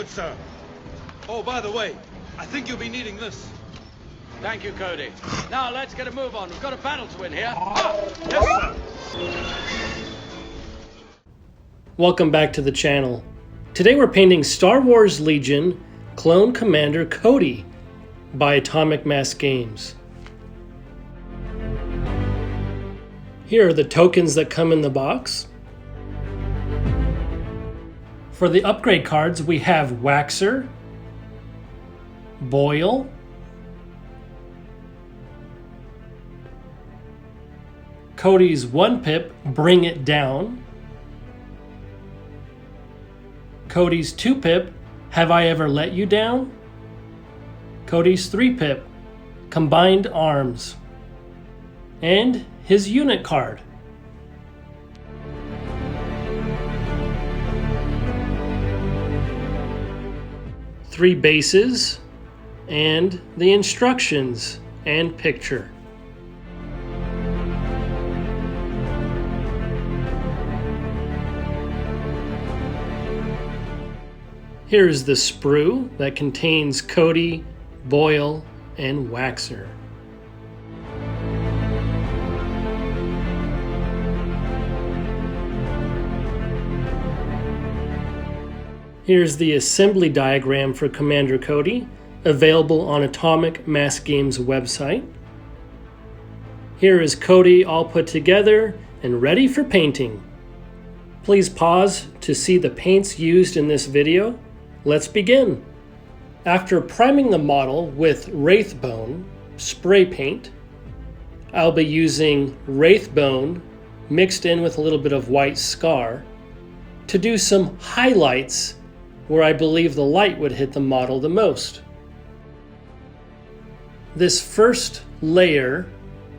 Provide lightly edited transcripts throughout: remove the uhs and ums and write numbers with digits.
good sir. Oh, by the way, I think you'll be needing this. Thank you, Cody. Now let's get a move on. We've got a battle to win here. Yes, sir. Welcome back to the channel. Today we're painting Star Wars Legion Clone Commander Cody by Atomic Mass Games. Here are the tokens that come in the box. For the upgrade cards, we have Waxer, Boil, Cody's 1-pip, Bring It Down, Cody's 2-pip, Have I Ever Let You Down, Cody's 3-pip, Combined Arms, and his unit card. Three bases, and the instructions and picture. Here's the sprue that contains Cody, Boil, and Waxer. Here's the assembly diagram for Commander Cody, available on Atomic Mass Games website. Here is Cody all put together and ready for painting. Please pause to see the paints used in this video. Let's begin. After priming the model with Wraithbone spray paint, I'll be using Wraithbone mixed in with a little bit of white scar to do some highlights where I believe the light would hit the model the most. This first layer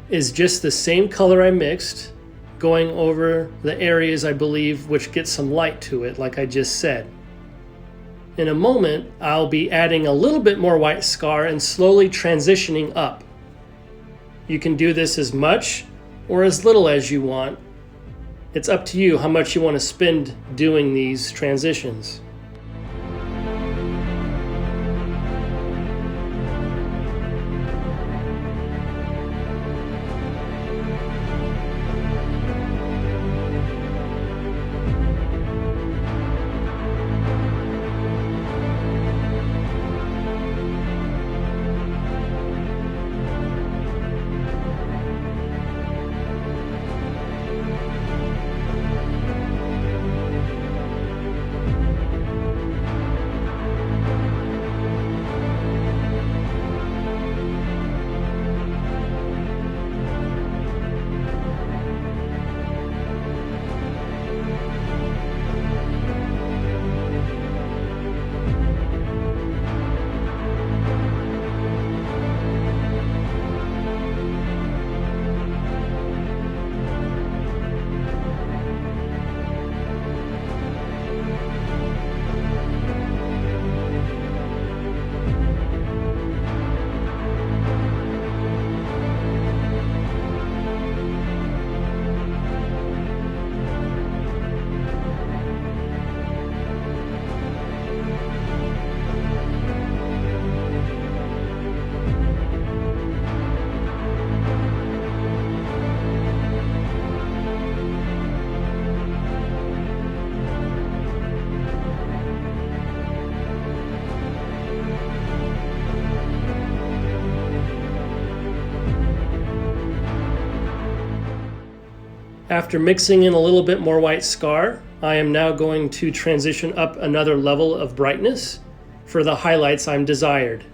is just the same color I mixed, going over the areas I believe which get some light to it, like I just said. In a moment, I'll be adding a little bit more white scar and slowly transitioning up. You can do this as much or as little as you want. It's up to you how much you want to spend doing these transitions. After mixing in a little bit more white scar, I am now going to transition up another level of brightness for the highlights I'm desired.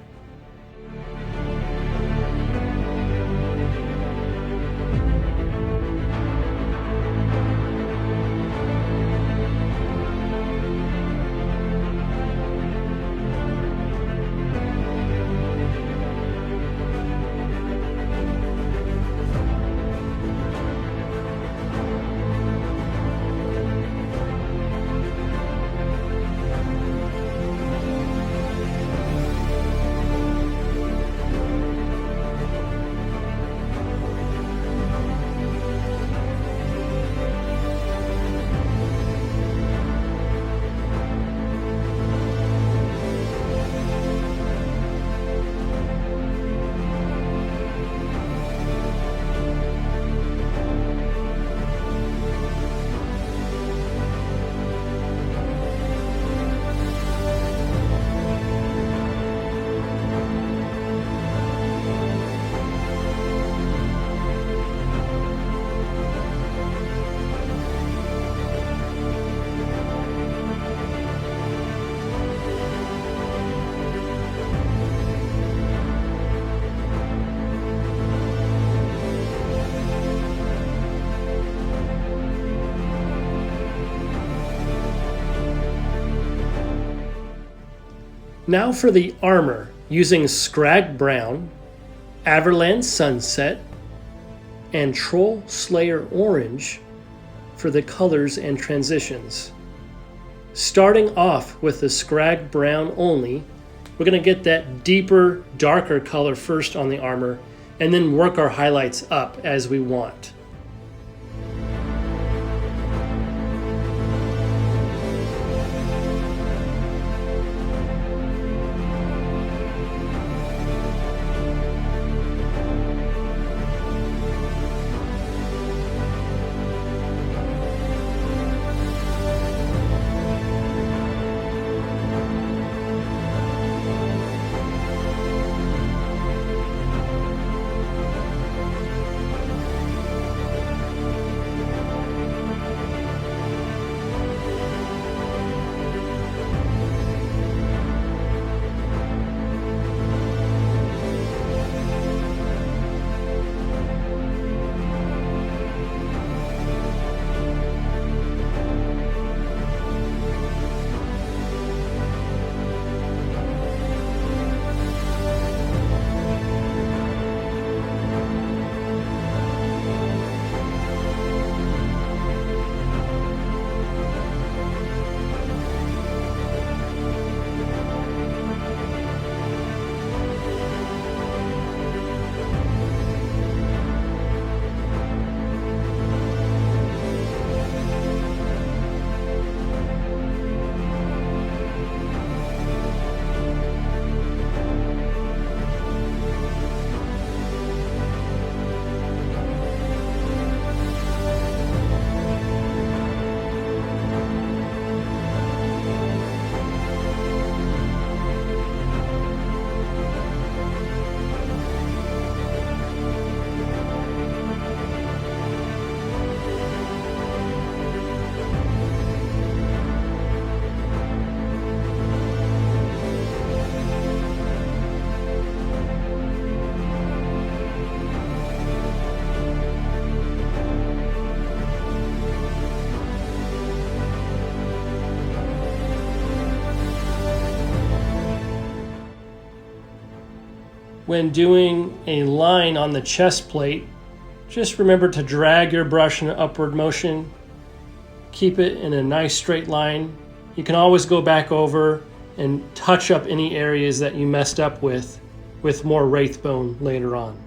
Now for the armor, using Scrag Brown, Averland Sunset, and Troll Slayer Orange for the colors and transitions. Starting off with the Scrag Brown only, we're going to get that deeper, darker color first on the armor, and then work our highlights up as we want. When doing a line on the chest plate, just remember to drag your brush in an upward motion. Keep it in a nice straight line. You can always go back over and touch up any areas that you messed up with more wraithbone later on.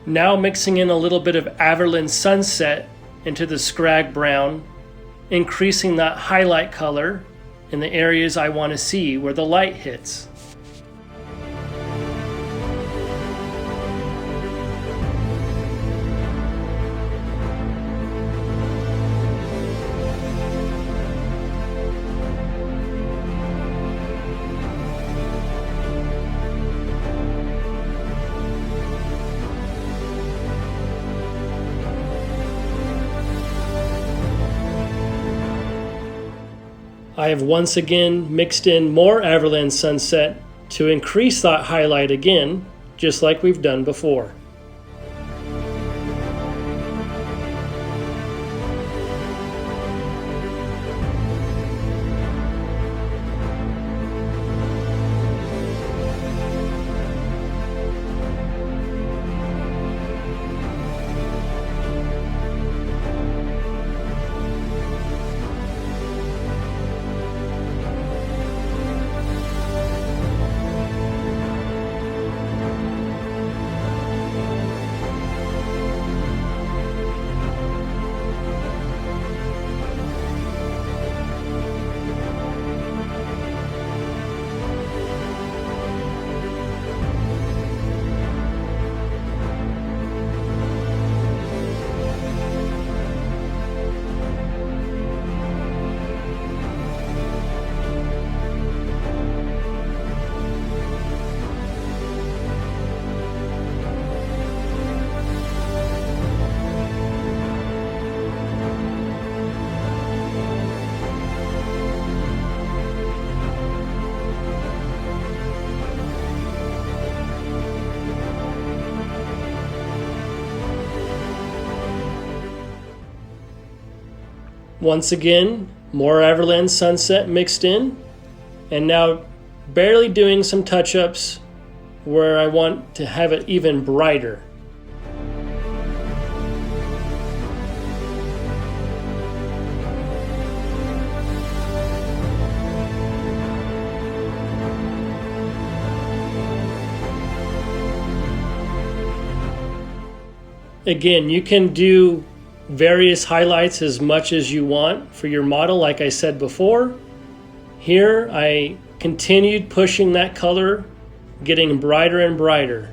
Now mixing in a little bit of Averland Sunset into the Scrag Brown, increasing that highlight color in the areas I want to see where the light hits. I have once again mixed in more Averland Sunset to increase that highlight again, just like we've done before. Once again, more Everland sunset mixed in, and now barely doing some touch-ups where I want to have it even brighter. Again, you can do various highlights as much as you want for your model, like I said before. Here, I continued pushing that color, getting brighter and brighter.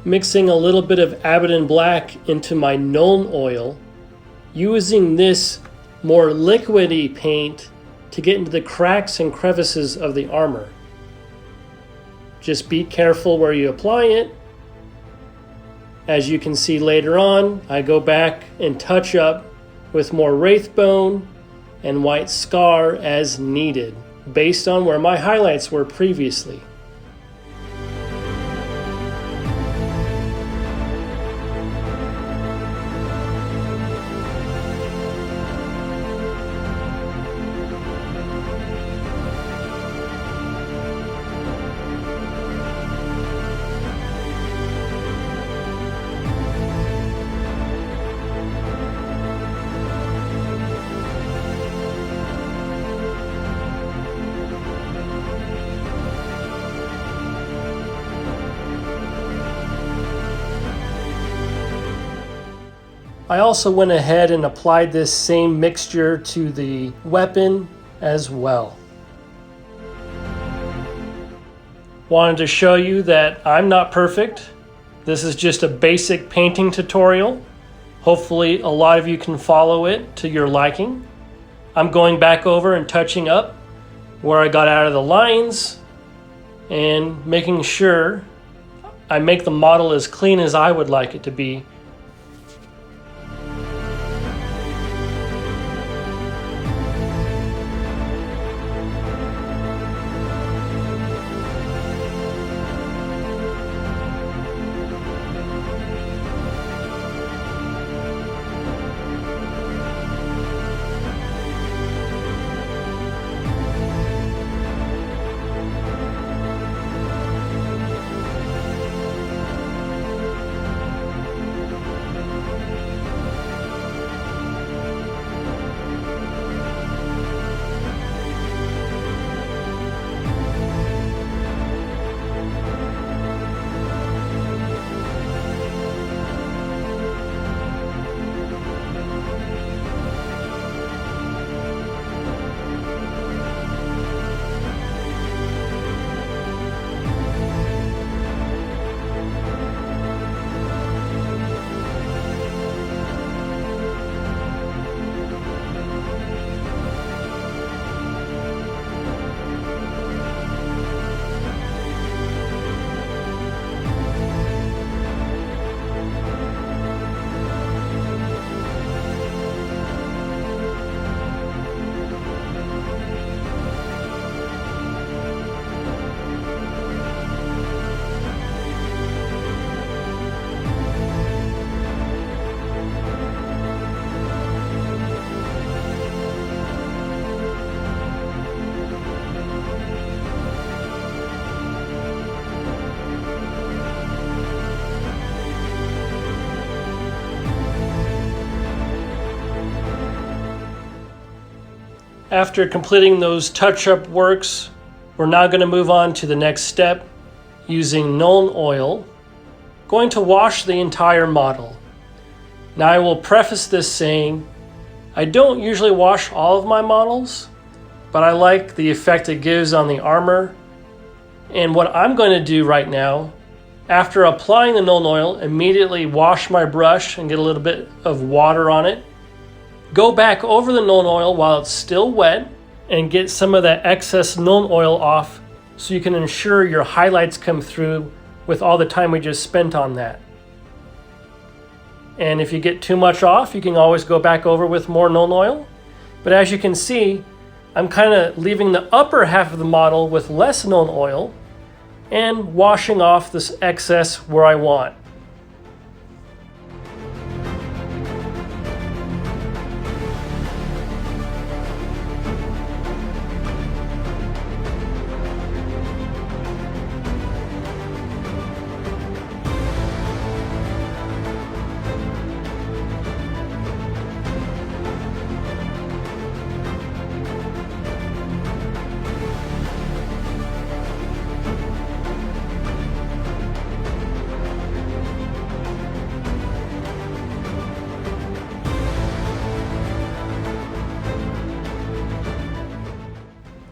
Mixing a little bit of Abaddon Black into my Nuln oil, using this more liquidy paint to get into the cracks and crevices of the armor. Just be careful where you apply it. As you can see later on, I go back and touch up with more Wraithbone and White Scar as needed, based on where my highlights were previously. I also went ahead and applied this same mixture to the weapon as well. Wanted to show you that I'm not perfect. This is just a basic painting tutorial. Hopefully a lot of you can follow it to your liking. I'm going back over and touching up where I got out of the lines and making sure I make the model as clean as I would like it to be. After completing those touch-up works, we're now going to move on to the next step using Nuln Oil. Going to wash the entire model. Now I will preface this saying, I don't usually wash all of my models, but I like the effect it gives on the armor. And what I'm going to do right now, after applying the Nuln Oil, immediately wash my brush and get a little bit of water on it. Go back over the Nuln Oil while it's still wet and get some of that excess Nuln Oil off so you can ensure your highlights come through with all the time we just spent on that. And if you get too much off, you can always go back over with more Nuln Oil. But as you can see, I'm kind of leaving the upper half of the model with less Nuln Oil and washing off this excess where I want.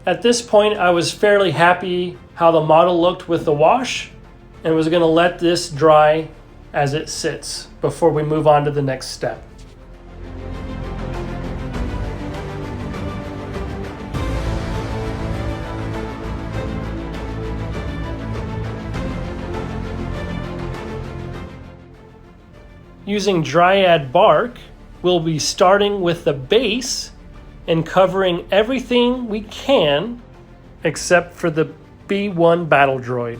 At this point, I was fairly happy how the model looked with the wash and was going to let this dry as it sits before we move on to the next step. Using Dryad bark, we'll be starting with the base and covering everything we can except for the B1 battle droid.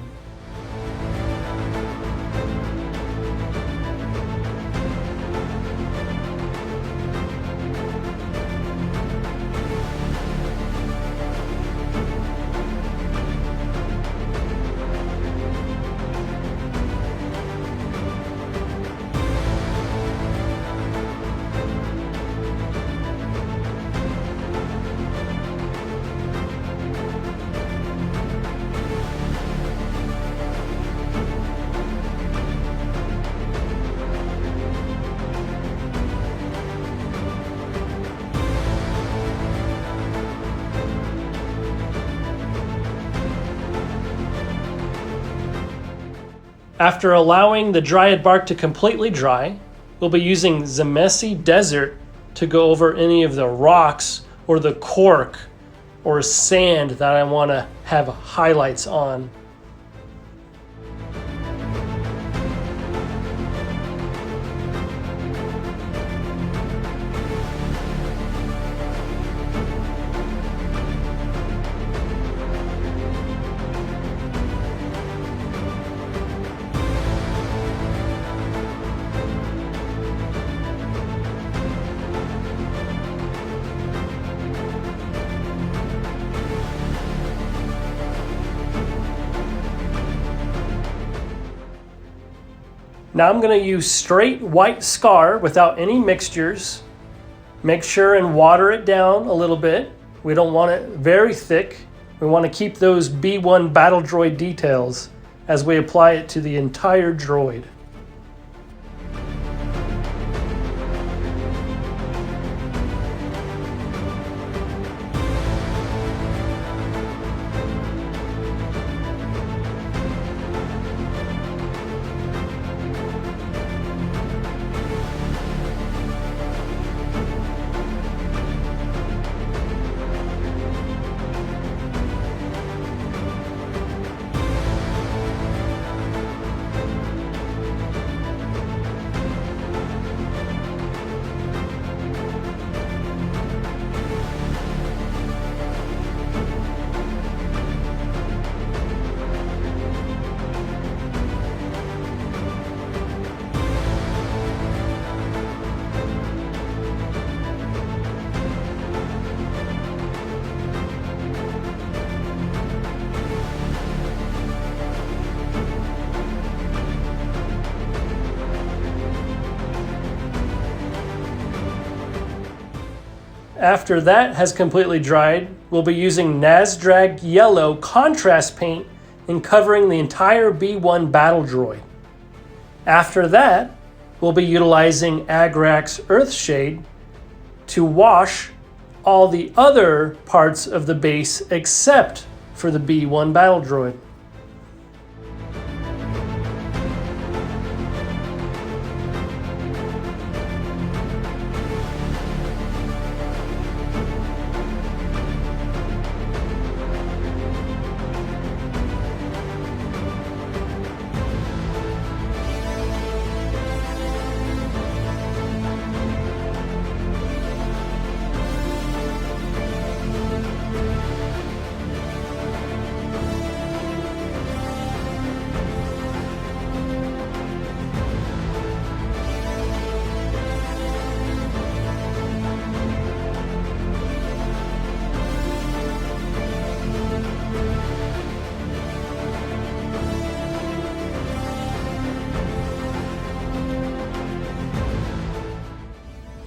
After allowing the Dryad bark to completely dry, we'll be using Zemesi Desert to go over any of the rocks or the cork or sand that I want to have highlights on. Now I'm going to use straight white scar without any mixtures. Make sure and water it down a little bit. We don't want it very thick. We want to keep those B1 battle droid details as we apply it to the entire droid. After that has completely dried, we'll be using Nasdrag Yellow contrast paint and covering the entire B1 battle droid. After that, we'll be utilizing Agrax Earthshade to wash all the other parts of the base except for the B1 battle droid.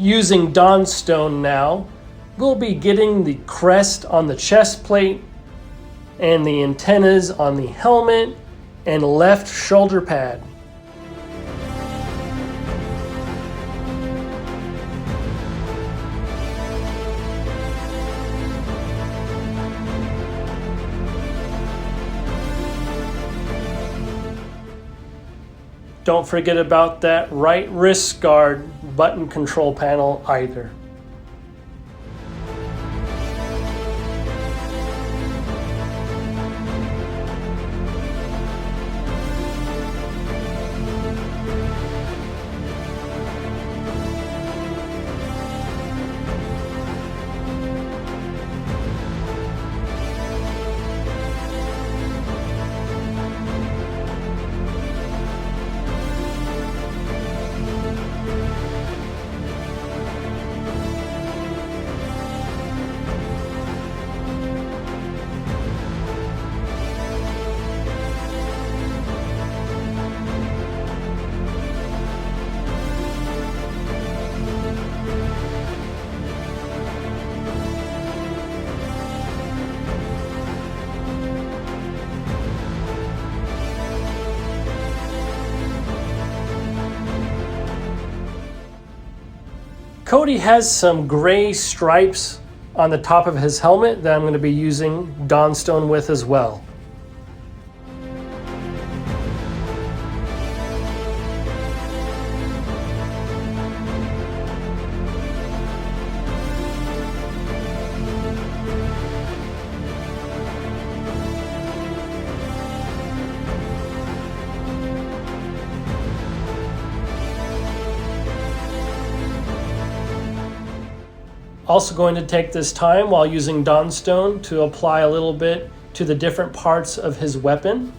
Using Dawnstone now, we'll be getting the crest on the chest plate and the antennas on the helmet and left shoulder pad. Don't forget about that right wrist guard button control panel either. Cody has some gray stripes on the top of his helmet that I'm going to be using Dawnstone with as well. Also going to take this time while using Dawnstone to apply a little bit to the different parts of his weapon.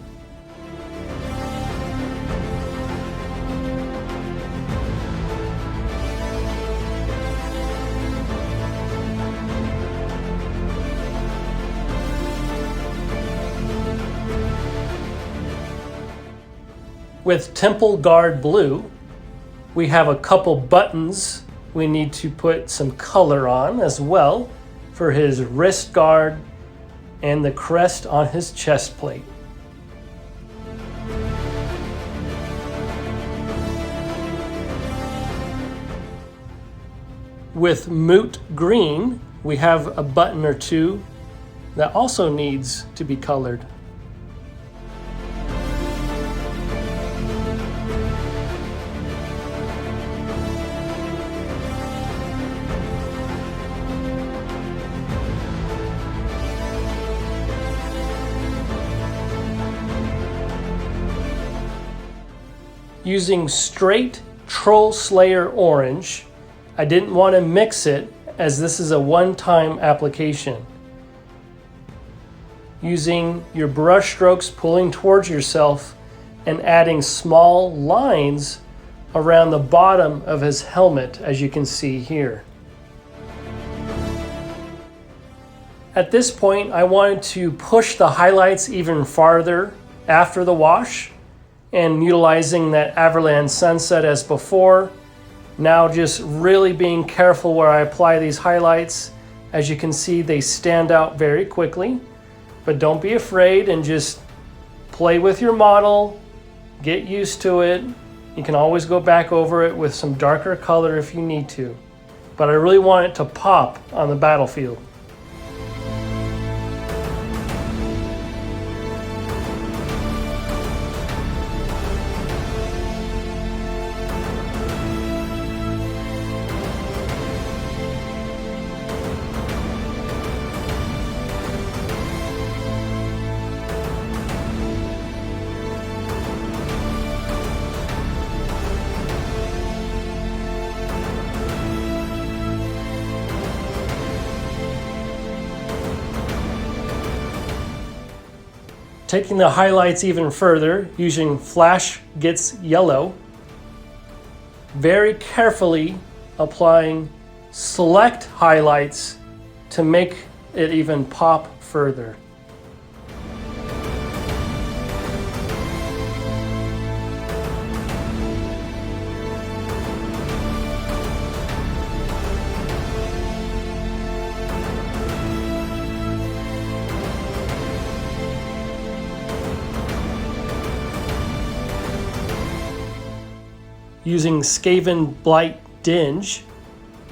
With Temple Guard Blue, we have a couple buttons we need to put some color on as well for his wrist guard and the crest on his chest plate. With Moot Green, we have a button or two that also needs to be colored. Using straight Troll Slayer Orange, I didn't want to mix it as this is a one-time application. Using your brush strokes pulling towards yourself and adding small lines around the bottom of his helmet, as you can see here. At this point, I wanted to push the highlights even farther after the wash, and utilizing that Everland Sunset as before, Now just really being careful where I apply these highlights. As you can see, they stand out very quickly, but don't be afraid and just play with your model, get used to it. You can always go back over it with some darker color if you need to, but I really want it to pop on the battlefield. Taking the highlights even further, using Flash Gets Yellow, very carefully applying select highlights to make it even pop further. Using Skaven Blight Dinge,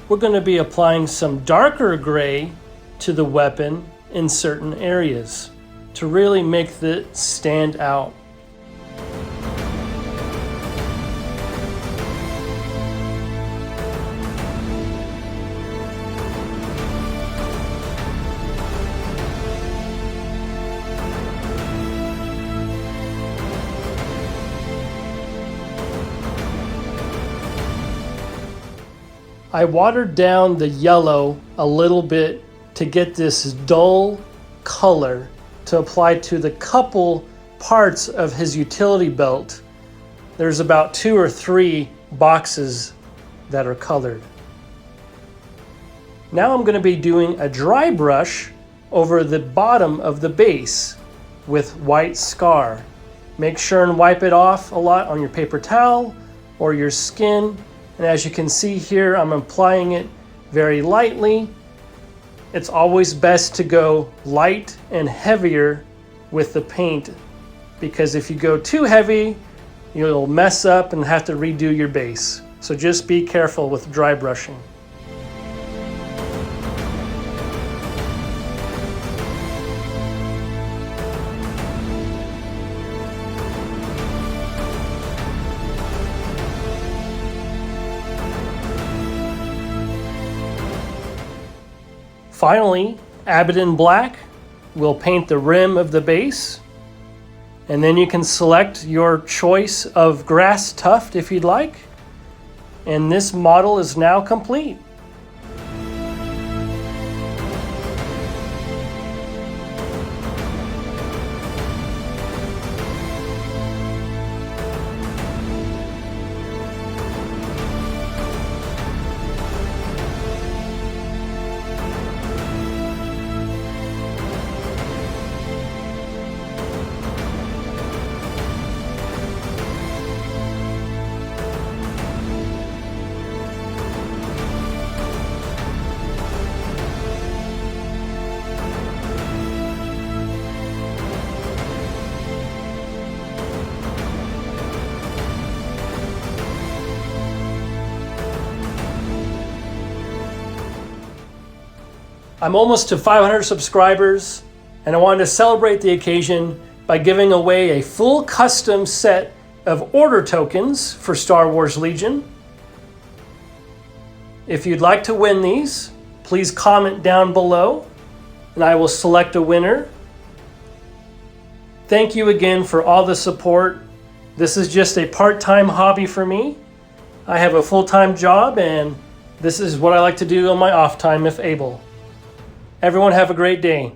we're going to be applying some darker gray to the weapon in certain areas to really make it stand out. I watered down the yellow a little bit to get this dull color to apply to the couple parts of his utility belt. There's about 2 or 3 boxes that are colored. Now I'm going to be doing a dry brush over the bottom of the base with white scar. Make sure and wipe it off a lot on your paper towel or your skin. And as you can see here, I'm applying it very lightly. It's always best to go light and heavier with the paint, because if you go too heavy, you'll mess up and have to redo your base. So just be careful with dry brushing. Finally, Abaddon Black will paint the rim of the base, and then you can select your choice of grass tuft if you'd like, and this model is now complete. I'm almost to 500 subscribers, and I wanted to celebrate the occasion by giving away a full custom set of order tokens for Star Wars Legion. If you'd like to win these, please comment down below, and I will select a winner. Thank you again for all the support. This is just a part-time hobby for me. I have a full-time job, and this is what I like to do on my off time if able. Everyone have a great day.